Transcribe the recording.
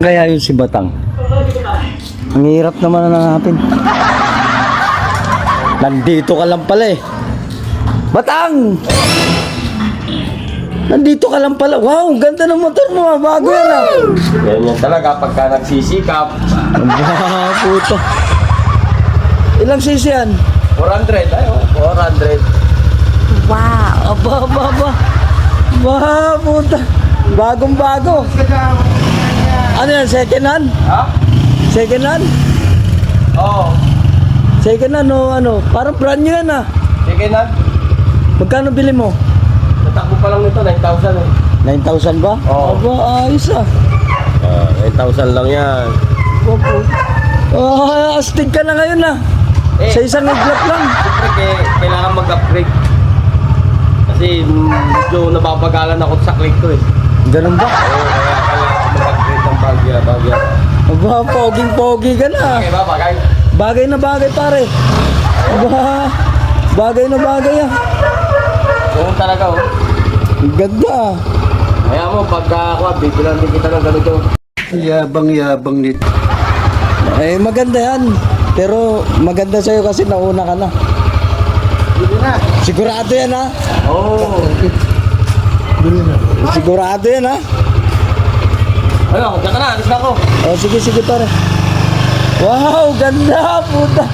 Kaya yun si Batang. Ang hirap naman na hanapin. Nandito ka lang pala eh. Batang! Nandito ka lang pala. Wow, ganda ng motor mo. Bago yan ah. Yan talaga pagka nagsisikap. Aba, puto. Ilang cc yan? 400. Ayo, 400. Wow. Aba. Ba, puta. Bagong bago. Ano yan, second hand? Ha? Second hand? Oo. Second hand o ano? Parang brand new yan ah. Sige na. Magkano bili mo? Natakbo pa lang nito, 9,000 eh. 9,000 ba? Oo. Aba, ayos ah. 9,000 lang yan. Astig ka na ngayon ah. Sa isang iglap lang. Siyempre, kailangan mag-upgrade. Kasi medyo nababagalan ako sa click ko eh. Ganun ba? Oo, kaya kailangan mag-upgrade ng bagya. Aba, poging-pogi ka na. Okay ba, bagay? Bagay na bagay pare. Aba, bagay na bagay ah. Oo talaga oh. Ang ganda ah. Kaya mo, pagka ako, bibilan din kita ng ganito. Yabang-yabang nito. Eh maganda yan. Pero maganda sa'yo kasi nauna ka na. Sigurado yan ha? Oo. Sigurado yan ha? Ano, diyan ka na, alis na ako. Oh, sige pare. Wow, ganda puta.